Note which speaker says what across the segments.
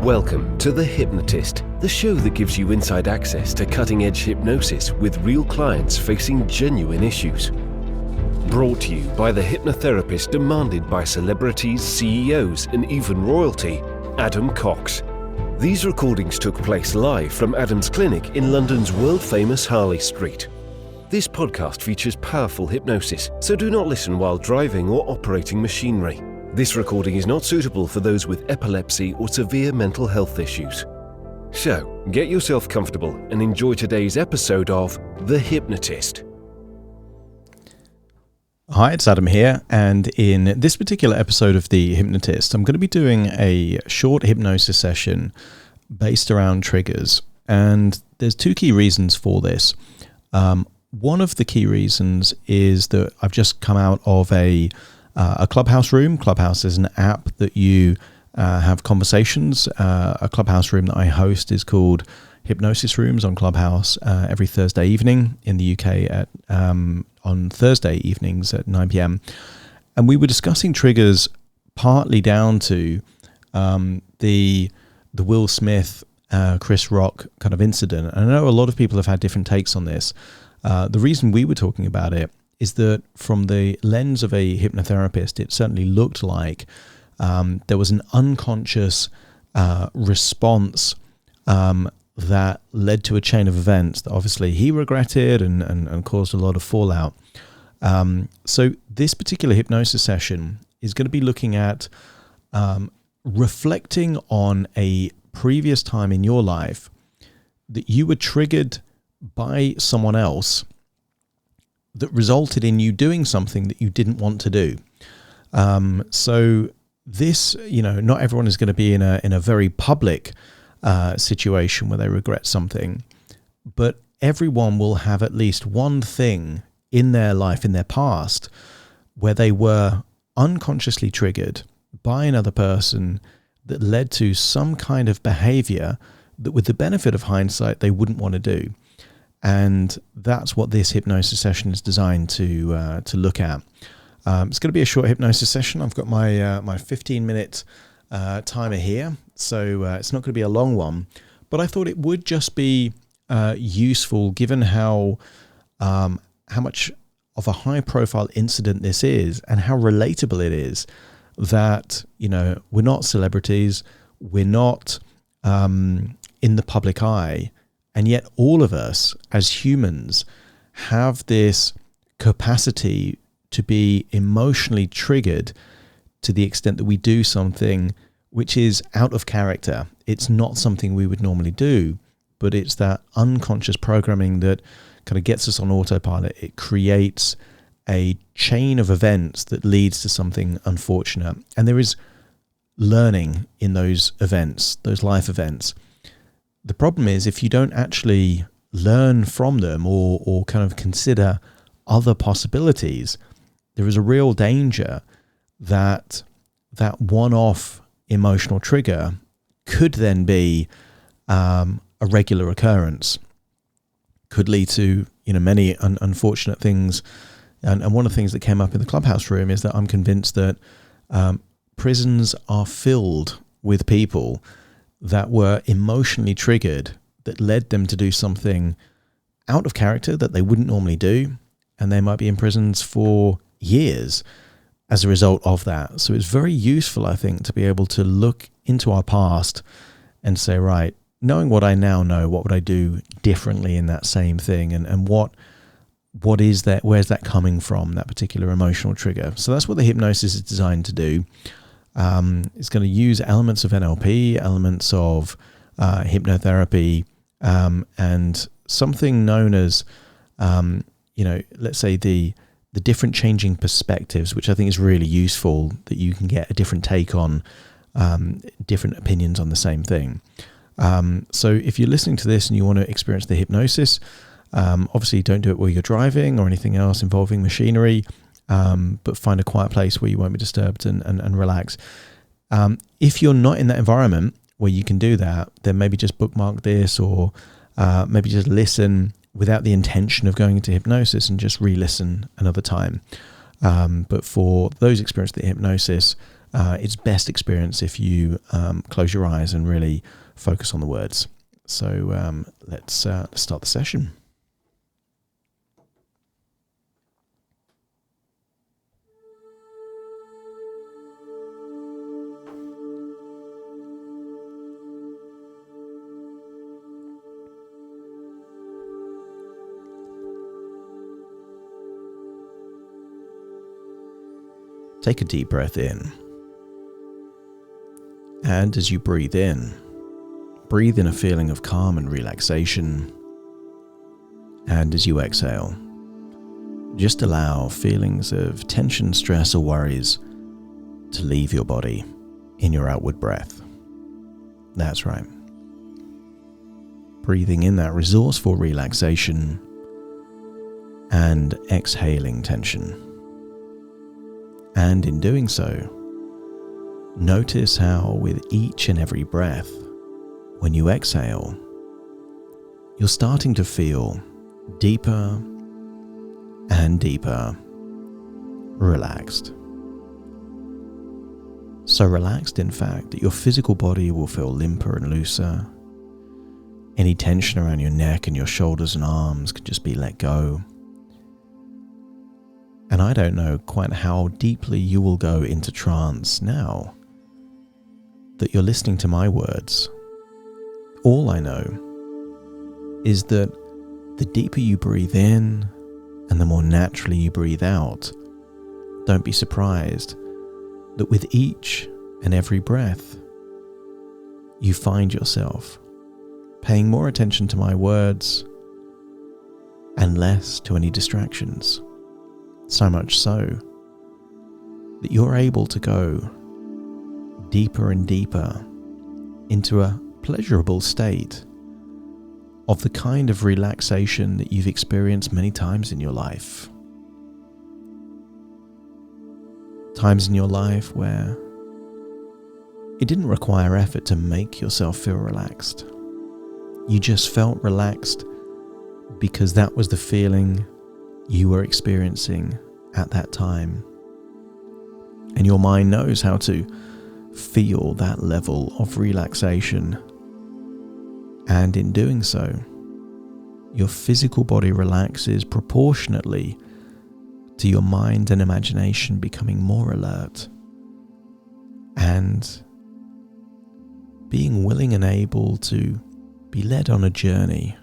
Speaker 1: Welcome to The Hypnotist, the show that gives you inside access to cutting-edge hypnosis with real clients facing genuine issues. Brought to you by the hypnotherapist demanded by celebrities, CEOs, and even royalty, Adam Cox. These recordings took place live from Adam's clinic in London's world-famous Harley Street. This podcast features powerful hypnosis, so do not listen while driving or operating machinery. This recording is not suitable for those with epilepsy or severe mental health issues. So, get yourself comfortable and enjoy today's episode of The Hypnotist.
Speaker 2: Hi, it's Adam here, and in this particular episode of The Hypnotist, I'm going to be doing a short hypnosis session based around triggers, and there's two key reasons for this. One of the key reasons is that I've just come out of a clubhouse room. Clubhouse is an app that you have conversations. A clubhouse room that I host is called Hypnosis Rooms on Clubhouse every Thursday evening in the UK on Thursday evenings at 9 p.m. And we were discussing triggers partly down to the Will Smith, Chris Rock kind of incident. And I know a lot of people have had different takes on this. The reason we were talking about it is that from the lens of a hypnotherapist, it certainly looked like there was an unconscious response that led to a chain of events that obviously he regretted and caused a lot of fallout. So this particular hypnosis session is going to be looking at reflecting on a previous time in your life that you were triggered by someone else that resulted in you doing something that you didn't want to do. So this, not everyone is going to be in a very public situation where they regret something, but everyone will have at least one thing in their life, in their past, where they were unconsciously triggered by another person that led to some kind of behavior that, with the benefit of hindsight, they wouldn't want to do. And that's what this hypnosis session is designed to look at. It's going to be a short hypnosis session. I've got my 15-minute timer here, so it's not going to be a long one. But I thought it would just be useful, given how much of a high-profile incident this is and how relatable it is. That we're not celebrities, we're not in the public eye. And yet all of us as humans have this capacity to be emotionally triggered to the extent that we do something which is out of character. It's not something we would normally do, but it's that unconscious programming that kind of gets us on autopilot. It creates a chain of events that leads to something unfortunate. And there is learning in those events, those life events. The problem is if you don't actually learn from them or kind of consider other possibilities, there is a real danger that that one-off emotional trigger could then be a regular occurrence, could lead to many unfortunate things. And one of the things that came up in the clubhouse room is that I'm convinced that prisons are filled with people that were emotionally triggered, that led them to do something out of character that they wouldn't normally do, and they might be in prisons for years as a result of that. So it's very useful, I think, to be able to look into our past and say, right, knowing what I now know, what would I do differently in that same thing, and what is that, where's that coming from, that particular emotional trigger. So that's what the hypnosis is designed to do. It's going to use elements of NLP, elements of hypnotherapy, and something known as, let's say the different changing perspectives, which I think is really useful, that you can get a different take on different opinions on the same thing. So if you're listening to this and you want to experience the hypnosis, obviously don't do it while you're driving or anything else involving machinery. But find a quiet place where you won't be disturbed and relax. If you're not in that environment where you can do that, then maybe just bookmark this or maybe just listen without the intention of going into hypnosis and just re-listen another time. But for those experiencing the hypnosis, It's best experience if you close your eyes and really focus on the words. So let's start the session. Take a deep breath in. And as you breathe in a feeling of calm and relaxation. And as you exhale, just allow feelings of tension, stress, or worries to leave your body in your outward breath. That's right. Breathing in that resourceful relaxation and exhaling tension. And in doing so, notice how with each and every breath, when you exhale, you're starting to feel deeper and deeper relaxed. So relaxed, in fact, that your physical body will feel limper and looser. Any tension around your neck and your shoulders and arms can just be let go. And I don't know quite how deeply you will go into trance now that you're listening to my words. All I know is that the deeper you breathe in and the more naturally you breathe out, don't be surprised that with each and every breath, you find yourself paying more attention to my words and less to any distractions. So much so that you're able to go deeper and deeper into a pleasurable state of the kind of relaxation that you've experienced many times in your life. Times in your life where it didn't require effort to make yourself feel relaxed. You just felt relaxed because that was the feeling you were experiencing at that time. And your mind knows how to feel that level of relaxation. And in doing so, your physical body relaxes proportionately to your mind and imagination becoming more alert and being willing and able to be led on a journey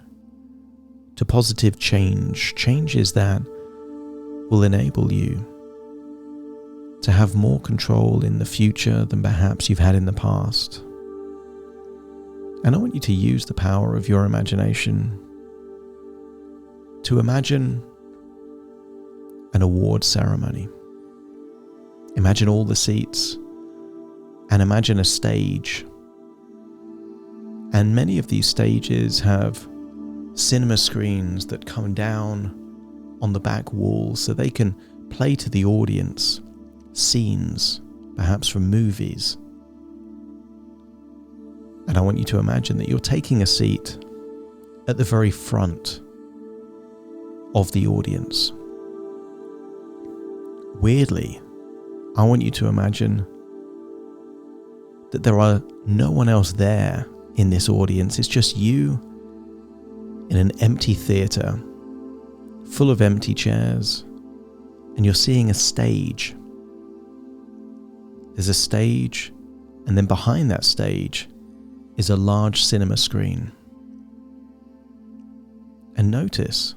Speaker 2: to positive changes that will enable you to have more control in the future than perhaps you've had in the past. And I want you to use the power of your imagination to imagine an award ceremony. Imagine all the seats and imagine a stage. And many of these stages have cinema screens that come down on the back walls so they can play to the audience scenes, perhaps from movies. And I want you to imagine that you're taking a seat at the very front of the audience. Weirdly, I want you to imagine that there are no one else there in this audience. It's just you in an empty theatre full of empty chairs, and you're seeing a stage. There's a stage, and then behind that stage is a large cinema screen. And notice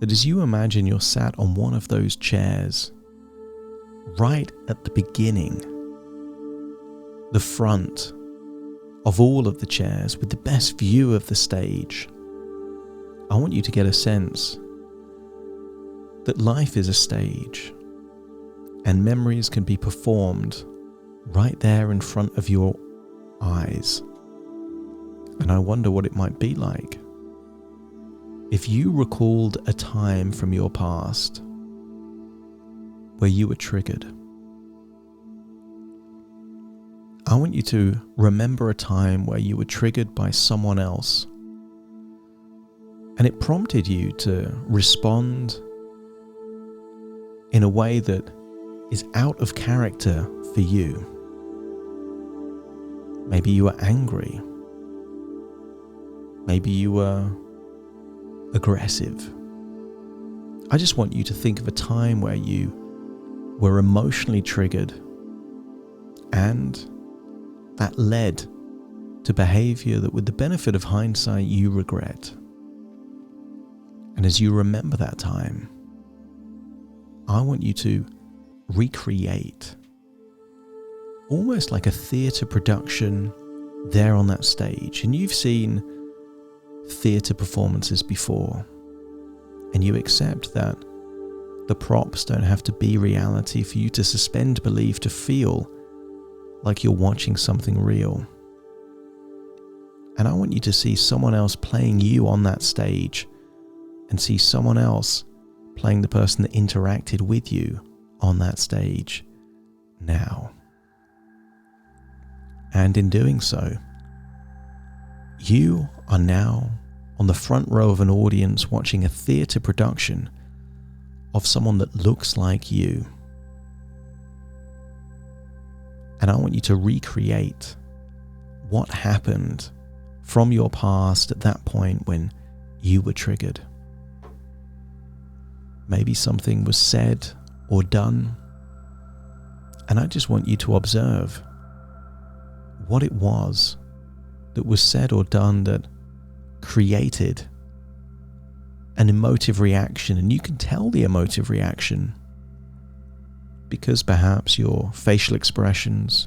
Speaker 2: that as you imagine you're sat on one of those chairs, right at the beginning, the front of all of the chairs with the best view of the stage, I want you to get a sense that life is a stage and memories can be performed right there in front of your eyes. And I wonder what it might be like if you recalled a time from your past where you were triggered. I want you to remember a time where you were triggered by someone else, and it prompted you to respond in a way that is out of character for you. Maybe you were angry. Maybe you were aggressive. I just want you to think of a time where you were emotionally triggered and that led to behavior that, with the benefit of hindsight, you regret. And as you remember that time, I want you to recreate, almost like a theatre production there on that stage. And you've seen theatre performances before, and you accept that the props don't have to be reality for you to suspend belief, to feel like you're watching something real. And I want you to see someone else playing you on that stage, and see someone else playing the person that interacted with you on that stage now. And in doing so, you are now on the front row of an audience watching a theatre production of someone that looks like you. And I want you to recreate what happened from your past at that point when you were triggered. Maybe something was said or done, and I just want you to observe what it was that was said or done that created an emotive reaction. And you can tell the emotive reaction because perhaps your facial expressions,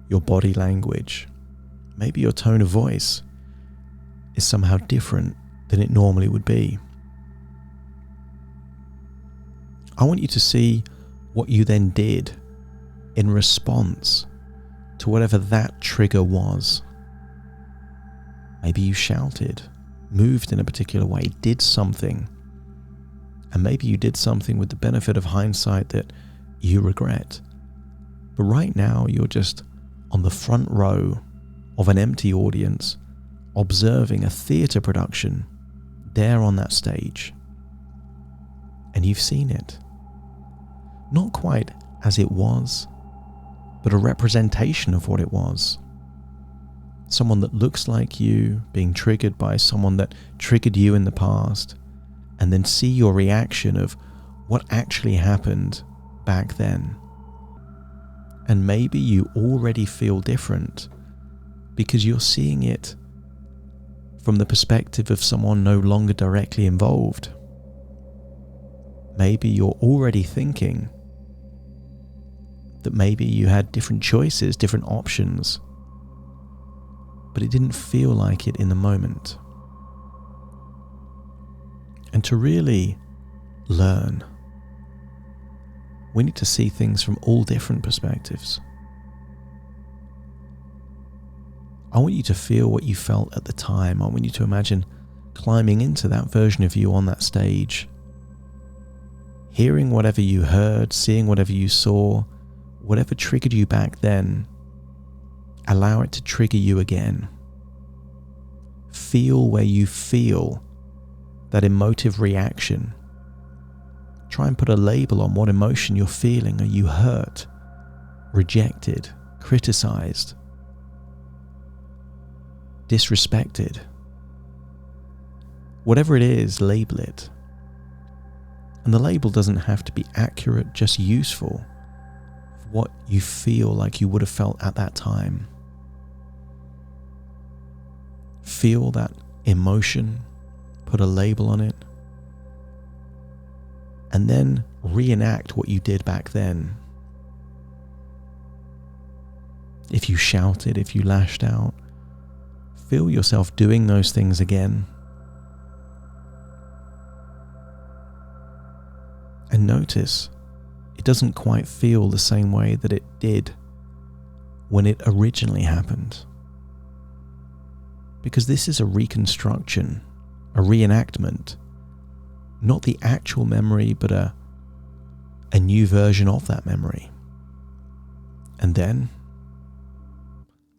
Speaker 2: your body language, maybe your tone of voice is somehow different than it normally would be. I want you to see what you then did in response to whatever that trigger was. Maybe you shouted, moved in a particular way, did something. And maybe you did something with the benefit of hindsight that you regret. But right now you're just on the front row of an empty audience, observing a theatre production there on that stage. And you've seen it. Not quite as it was, but a representation of what it was. Someone that looks like you being triggered by someone that triggered you in the past, and then see your reaction of what actually happened back then. And maybe you already feel different because you're seeing it from the perspective of someone no longer directly involved. Maybe you're already thinking that maybe you had different choices, different options, but it didn't feel like it in the moment. And to really learn, we need to see things from all different perspectives. I want you to feel what you felt at the time. I want you to imagine climbing into that version of you on that stage, hearing whatever you heard, seeing whatever you saw, whatever triggered you back then, allow it to trigger you again. Feel where you feel that emotive reaction. Try and put a label on what emotion you're feeling. Are you hurt, rejected, criticized, disrespected? Whatever it is, label it. And the label doesn't have to be accurate, just useful for what you feel like you would have felt at that time. Feel that emotion, put a label on it, and then reenact what you did back then. If you shouted, if you lashed out, feel yourself doing those things again. And notice it doesn't quite feel the same way that it did when it originally happened. Because this is a reconstruction, a reenactment, not the actual memory, but a new version of that memory. And then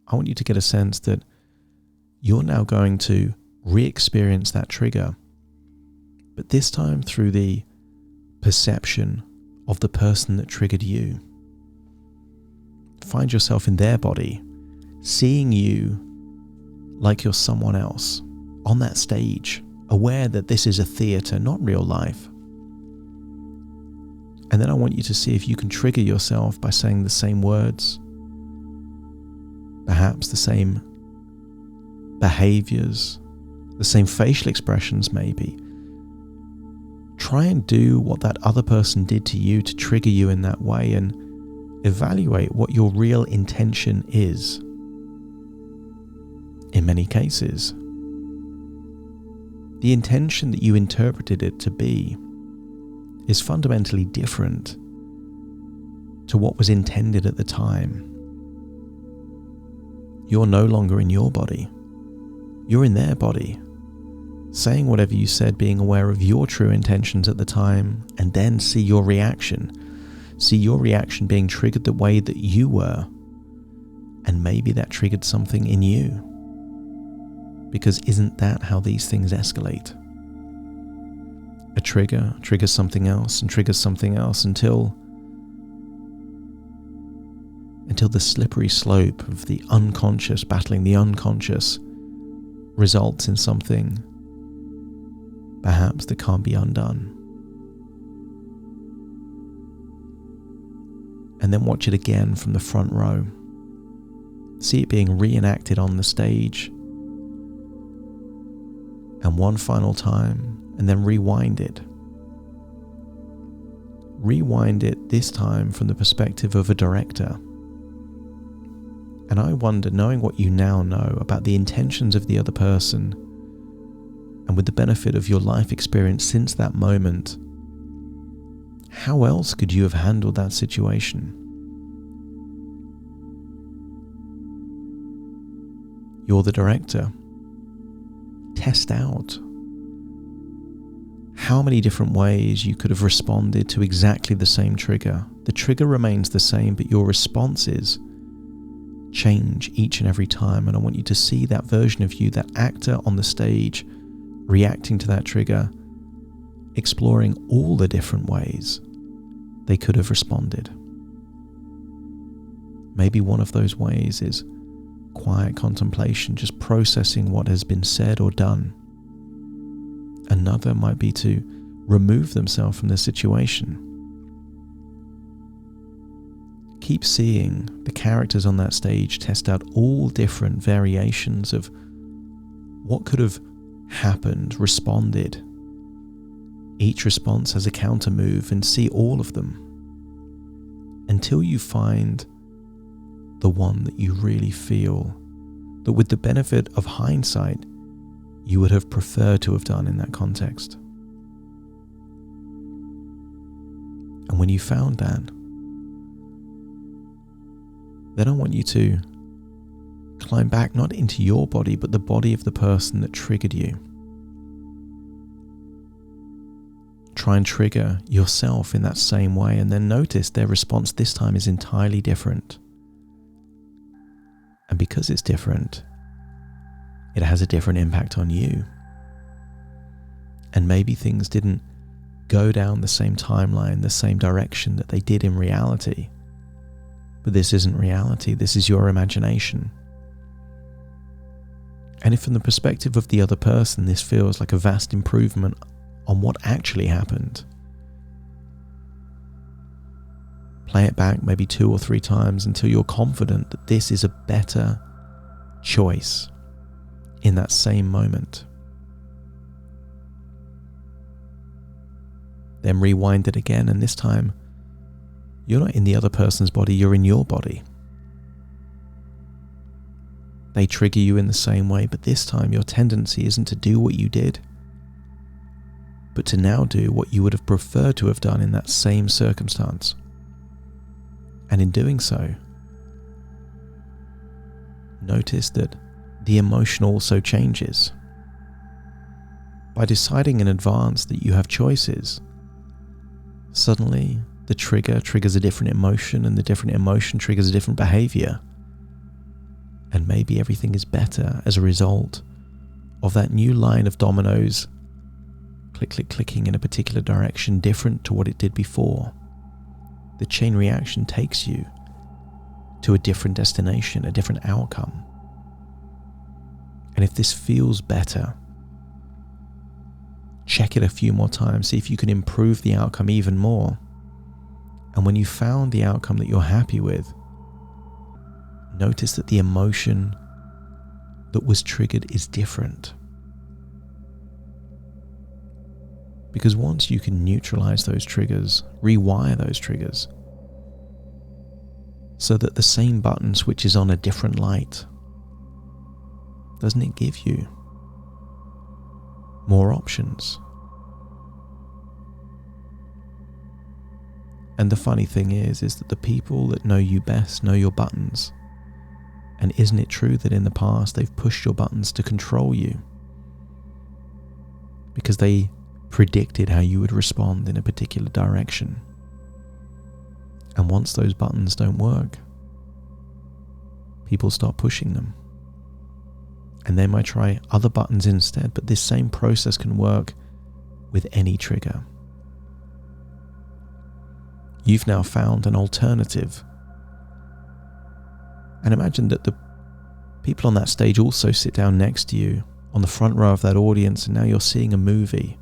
Speaker 2: I want you to get a sense that you're now going to re-experience that trigger, but this time through the perception of the person that triggered you. Find yourself in their body, seeing you like you're someone else on that stage, aware that this is a theatre, not real life. And then I want you to see if you can trigger yourself by saying the same words, perhaps the same behaviors, the same facial expressions maybe. Try and do what that other person did to you to trigger you in that way, and evaluate what your real intention is. In many cases, the intention that you interpreted it to be is fundamentally different to what was intended at the time. You're no longer in your body. You're in their body, saying whatever you said, being aware of your true intentions at the time, and then see your reaction. See your reaction being triggered the way that you were, and maybe that triggered something in you. Because isn't that how these things escalate? A trigger triggers something else and triggers something else until the slippery slope of the unconscious battling the unconscious results in something perhaps that can't be undone. And then watch it again from the front row. See it being reenacted on the stage. And one final time, and then rewind it. Rewind it this time from the perspective of a director. And I wonder, knowing what you now know about the intentions of the other person, and with the benefit of your life experience since that moment, how else could you have handled that situation? You're the director. Test out how many different ways you could have responded to exactly the same trigger. The trigger remains the same, but your responses change each and every time. And I want you to see that version of you, that actor on the stage, reacting to that trigger, exploring all the different ways they could have responded. Maybe one of those ways is quiet contemplation, just processing what has been said or done. Another might be to remove themselves from the situation. Keep seeing the characters on that stage test out all different variations of what could have happened, responded. Each response has a counter move, and see all of them until you find the one that you really feel that, with the benefit of hindsight, you would have preferred to have done in that context. And when you found that, then I want you to climb back not into your body, but the body of the person that triggered you. Try and trigger yourself in that same way, and then notice their response this time is entirely different. And because it's different, it has a different impact on you. And maybe things didn't go down the same timeline, the same direction that they did in reality. But this isn't reality, this is your imagination. And if from the perspective of the other person, this feels like a vast improvement on what actually happened, play it back maybe 2 or 3 times until you're confident that this is a better choice in that same moment. Then rewind it again, and this time you're not in the other person's body, you're in your body. They trigger you in the same way, but this time your tendency isn't to do what you did, but to now do what you would have preferred to have done in that same circumstance. And in doing so, notice that the emotion also changes. By deciding in advance that you have choices, suddenly the trigger triggers a different emotion, and the different emotion triggers a different behavior. And maybe everything is better as a result of that new line of dominoes click, click, clicking in a particular direction different to what it did before. the chain reaction takes you to a different destination, a different outcome. And if this feels better, check it a few more times, see if you can improve the outcome even more. And when you found the outcome that you're happy with, notice that the emotion that was triggered is different. Because once you can neutralize those triggers, rewire those triggers, so that the same button switches on a different light, doesn't it give you more options? And the funny thing is that the people that know you best know your buttons. And isn't it true that in the past they've pushed your buttons to control you? Because they predicted how you would respond in a particular direction. And once those buttons don't work, people start pushing them. And they might try other buttons instead, but this same process can work with any trigger. You've now found an alternative. And imagine that the people on that stage also sit down next to you on the front row of that audience, and now you're seeing a movie.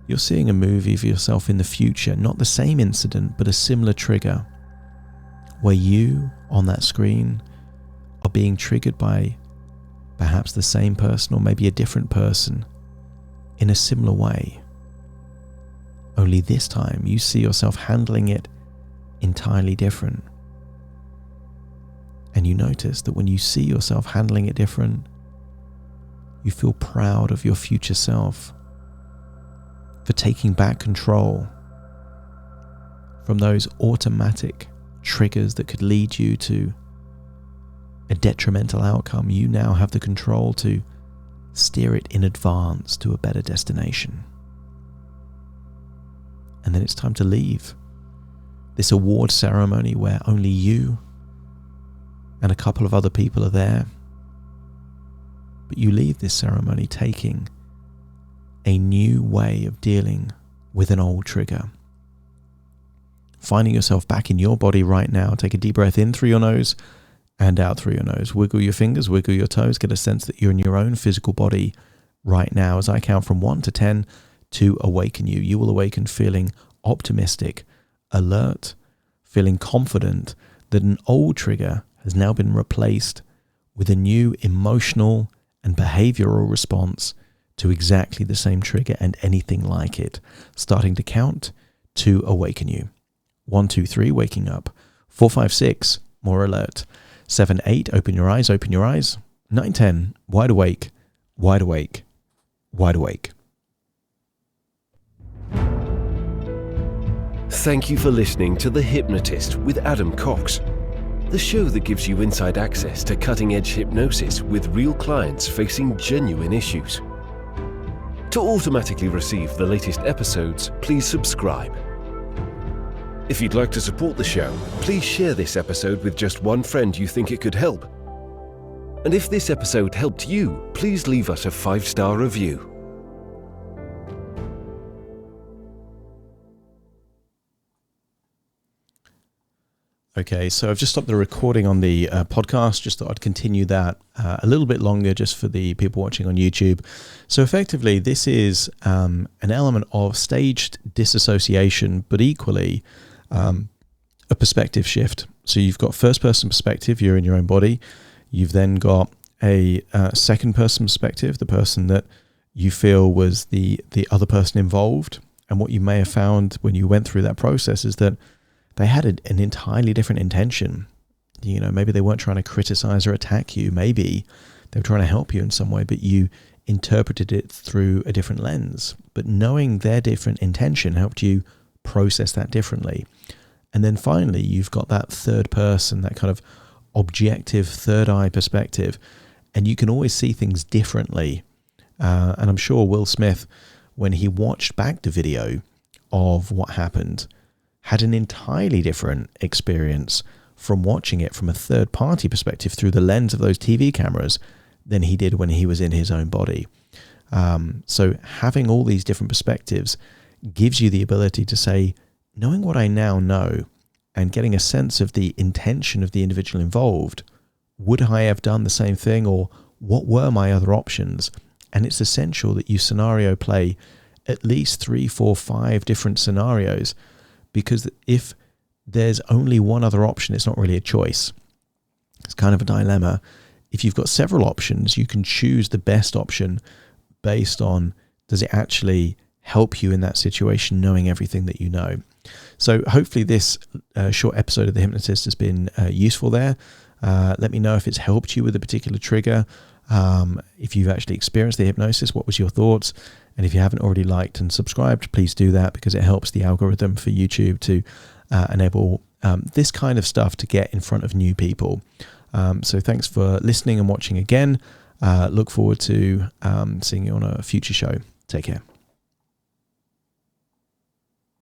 Speaker 2: You're seeing a movie for yourself in the future, not the same incident, but a similar trigger, where you, on that screen, are being triggered by perhaps the same person or maybe a different person in a similar way. Only this time you see yourself handling it entirely different. And you notice that when you see yourself handling it different, you feel proud of your future self for taking back control from those automatic triggers that could lead you to a detrimental outcome. You now have the control to steer it in advance to a better destination. And then it's time to leave this award ceremony where only you and a couple of other people are there. But you leave this ceremony taking a new way of dealing with an old trigger. Finding yourself back in your body right now. Take a deep breath in through your nose and out through your nose. Wiggle your fingers, wiggle your toes. Get a sense that you're in your own physical body right now. As I count from 1 to 10 to awaken you, you will awaken feeling optimistic, alert, feeling confident that an old trigger has now been replaced with a new emotional and behavioral response to exactly the same trigger and anything like it. Starting to count to awaken you. 1, 2, 3, waking up. 4, 5, 6, more alert. 7, 8, open your eyes, open your eyes. 9, 10, wide awake, wide awake, wide awake.
Speaker 1: Thank you for listening to The Hypnotist with Adam Cox, the show that gives you inside access to cutting-edge hypnosis with real clients facing genuine issues. To automatically receive the latest episodes, please subscribe. If you'd like to support the show, please share this episode with just one friend you think it could help. And if this episode helped you, please leave us a 5-star review.
Speaker 2: Okay, so I've just stopped the recording on the podcast. Just thought I'd continue that a little bit longer just for the people watching on YouTube. So effectively, this is an element of staged disassociation, but equally a perspective shift. So you've got first-person perspective, you're in your own body. You've then got a second-person perspective, the person that you feel was the other person involved. And what you may have found when you went through that process is that they had an entirely different intention. You know, maybe they weren't trying to criticize or attack you. Maybe they were trying to help you in some way, but you interpreted it through a different lens. But knowing their different intention helped you process that differently. And then finally, you've got that third person, that kind of objective third eye perspective, and you can always see things differently. And I'm sure Will Smith, when he watched back the video of what happened, had an entirely different experience from watching it from a third-party perspective through the lens of those TV cameras than he did when he was in his own body. So having all these different perspectives gives you the ability to say knowing what I now know and getting a sense of the intention of the individual involved, would I have done the same thing, or what were my other options? And it's essential that you scenario play at least 3, 4, 5 different scenarios, because if there's only one other option, it's not really a choice. It's kind of a dilemma. If you've got several options, you can choose the best option based on, does it actually help you in that situation, knowing everything that you know? So hopefully this short episode of The Hypnotist has been useful there. Let me know if it's helped you with a particular trigger. If you've actually experienced the hypnosis, what was your thoughts? And if you haven't already liked and subscribed, please do that, because it helps the algorithm for YouTube to enable this kind of stuff to get in front of new people. So thanks for listening and watching again. Look forward to seeing you on a future show. Take care.